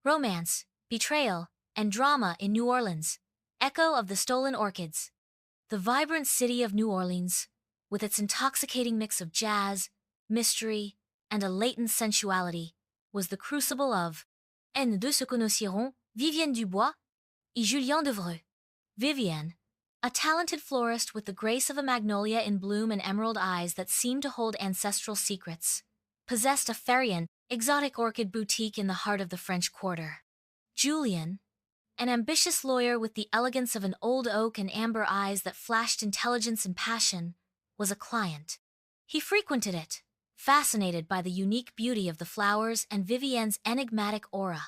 romance, betrayal, and drama in New Orleans, echo of the Stolen Orchids. The vibrant city of New Orleans, with its intoxicating mix of jazz, mystery, and a latent sensuality, was the crucible of N de se connaissiront Vivienne Dubois et Julian Devereux. Vivienne, a talented florist with the grace of a magnolia in bloom and emerald eyes that seemed to hold ancestral secrets, possessed a Farian, exotic orchid boutique in the heart of the French Quarter. Julian, an ambitious lawyer with the elegance of an old oak and amber eyes that flashed intelligence and passion, was a client. He frequented it, fascinated by the unique beauty of the flowers and Vivienne's enigmatic aura.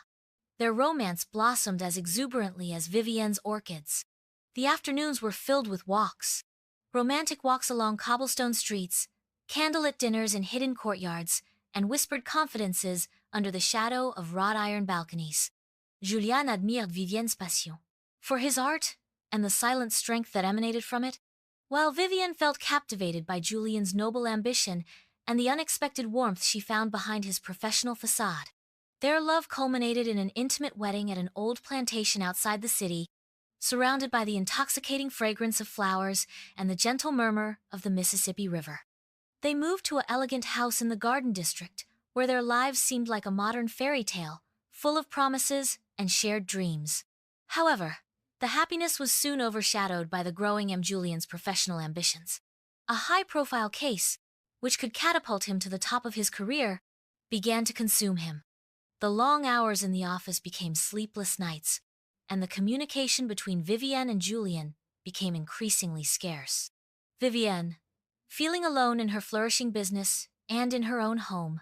Their romance blossomed as exuberantly as Vivienne's orchids. The afternoons were filled with walks. Romantic walks along cobblestone streets, candlelit dinners in hidden courtyards, and whispered confidences under the shadow of wrought iron balconies. Julian admired Vivienne's passion for his art and the silent strength that emanated from it, while Vivienne felt captivated by Julian's noble ambition and the unexpected warmth she found behind his professional facade. Their love culminated in an intimate wedding at an old plantation outside the city, surrounded by the intoxicating fragrance of flowers and the gentle murmur of the Mississippi River. They moved to an elegant house in the Garden District, where their lives seemed like a modern fairy tale, full of promises and shared dreams. However, the happiness was soon overshadowed by the growing Julian's professional ambitions. A high-profile case, which could catapult him to the top of his career, began to consume him. The long hours in the office became sleepless nights, and the communication between Vivienne and Julian became increasingly scarce. Vivienne, feeling alone in her flourishing business and in her own home,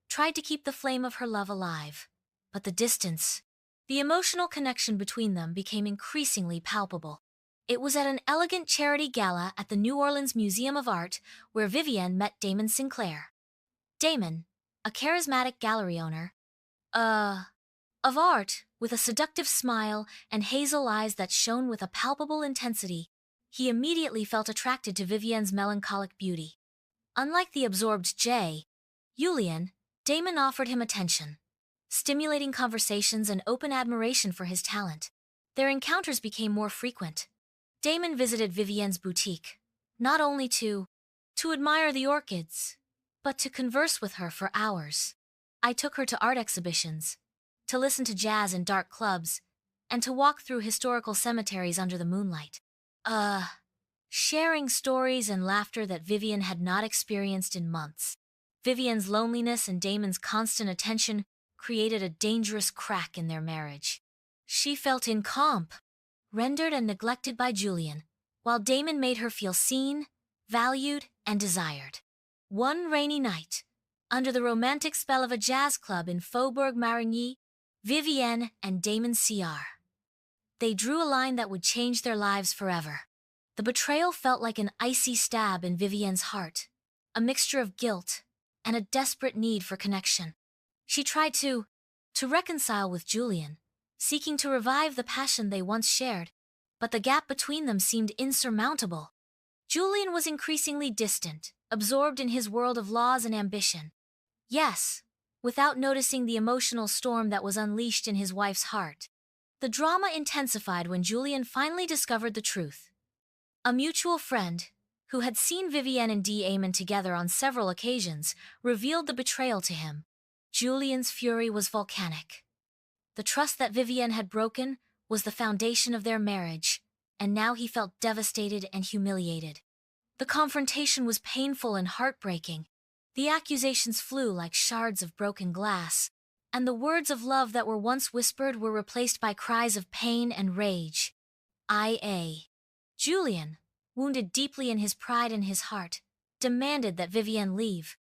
tried to keep the flame of her love alive, but the distance, the emotional connection between them became increasingly palpable. It was at an elegant charity gala at the New Orleans Museum of Art where Vivienne met Damon Sinclair. Damon, a charismatic gallery owner, of art, with a seductive smile and hazel eyes that shone with a palpable intensity, he immediately felt attracted to Vivienne's melancholic beauty. Unlike the absorbed Julian, Damon offered him attention, stimulating conversations and open admiration for his talent. Their encounters became more frequent. Damon visited Vivienne's boutique, not only to admire the orchids, but to converse with her for hours. I took her to art exhibitions, to listen to jazz in dark clubs, and to walk through historical cemeteries under the moonlight. Sharing stories and laughter that Vivienne had not experienced in months. Vivienne's loneliness and Damon's constant attention created a dangerous crack in their marriage. She felt incompetent, rendered and neglected by Julian, while Damon made her feel seen, valued, and desired. One rainy night, under the romantic spell of a jazz club in Faubourg Marigny, Vivienne and Damon Cr. They drew a line that would change their lives forever. The betrayal felt like an icy stab in Vivienne's heart, a mixture of guilt and a desperate need for connection. She tried to reconcile with Julian, seeking to revive the passion they once shared, but the gap between them seemed insurmountable. Julian was increasingly distant, absorbed in his world of laws and ambition. Yes, without noticing the emotional storm that was unleashed in his wife's heart. The drama intensified when Julian finally discovered the truth. A mutual friend, who had seen Vivienne and Damon together on several occasions, revealed the betrayal to him. Julian's fury was volcanic. The trust that Vivienne had broken was the foundation of their marriage, and now he felt devastated and humiliated. The confrontation was painful and heartbreaking. The accusations flew like shards of broken glass, and the words of love that were once whispered were replaced by cries of pain and rage. Julian, wounded deeply in his pride and his heart, demanded that Vivienne leave.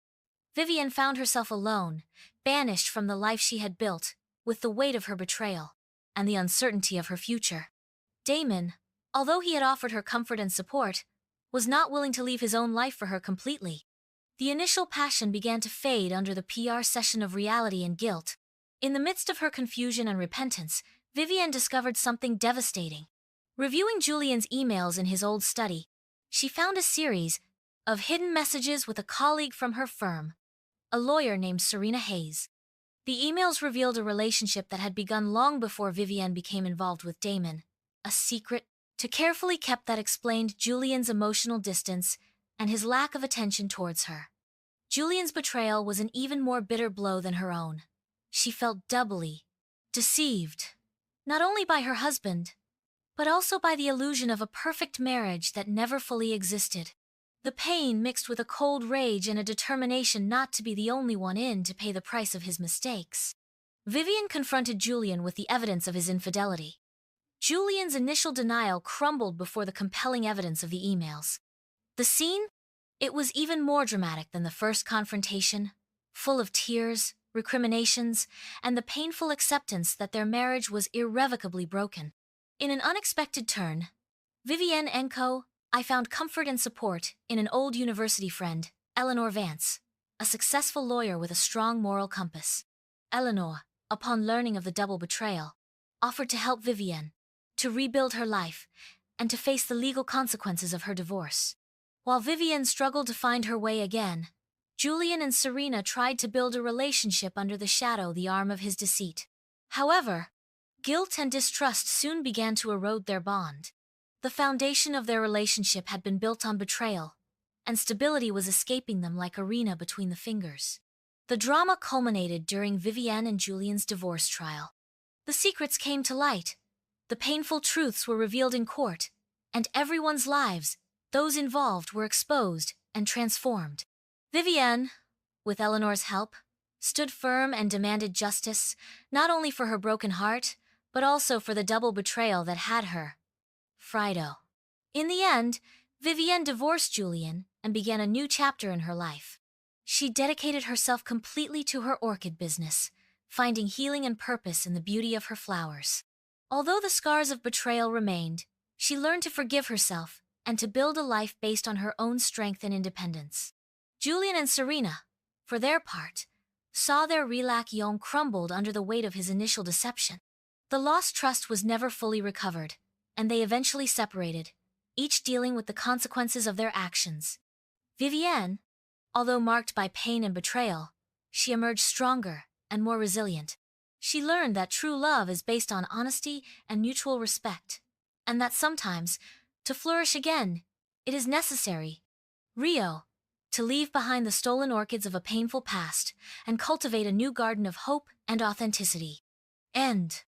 Vivienne found herself alone, banished from the life she had built, with the weight of her betrayal and the uncertainty of her future. Damon, although he had offered her comfort and support, was not willing to leave his own life for her completely. The initial passion began to fade under the PR session of reality and guilt. In the midst of her confusion and repentance, Vivienne discovered something devastating. Reviewing Julian's emails in his old study, she found a series of hidden messages with a colleague from her firm, a lawyer named Serena Hayes. The emails revealed a relationship that had begun long before Vivienne became involved with Damon, a secret to carefully kept that explained Julian's emotional distance and his lack of attention towards her. Julian's betrayal was an even more bitter blow than her own. She felt doubly deceived, not only by her husband, but also by the illusion of a perfect marriage that never fully existed. The pain mixed with a cold rage and a determination not to be the only one in to pay the price of his mistakes. Vivienne confronted Julian with the evidence of his infidelity. Julian's initial denial crumbled before the compelling evidence of the emails. The scene? It was even more dramatic than the first confrontation, full of tears, recriminations, and the painful acceptance that their marriage was irrevocably broken. In an unexpected turn, Vivienne and Co. I found comfort and support in an old university friend, Eleanor Vance, a successful lawyer with a strong moral compass. Eleanor, upon learning of the double betrayal, offered to help Vivienne to rebuild her life and to face the legal consequences of her divorce. While Vivienne struggled to find her way again, Julian and Serena tried to build a relationship under the shadow the arm of his deceit. However, guilt and distrust soon began to erode their bond. The foundation of their relationship had been built on betrayal, and stability was escaping them like arena between the fingers. The drama culminated during Vivienne and Julian's divorce trial. The secrets came to light, the painful truths were revealed in court, and everyone's lives, those involved, were exposed and transformed. Vivienne, with Eleanor's help, stood firm and demanded justice, not only for her broken heart, but also for the double betrayal that had her. Frido. In the end, Vivienne divorced Julian and began a new chapter in her life. She dedicated herself completely to her orchid business, finding healing and purpose in the beauty of her flowers. Although the scars of betrayal remained, she learned to forgive herself and to build a life based on her own strength and independence. Julian and Serena, for their part, saw their relation crumbled under the weight of his initial deception. The lost trust was never fully recovered, and they eventually separated, each dealing with the consequences of their actions. Vivienne, although marked by pain and betrayal, she emerged stronger and more resilient. She learned that true love is based on honesty and mutual respect, and that sometimes, to flourish again, it is necessary, Rio, to leave behind the stolen orchids of a painful past and cultivate a new garden of hope and authenticity. End.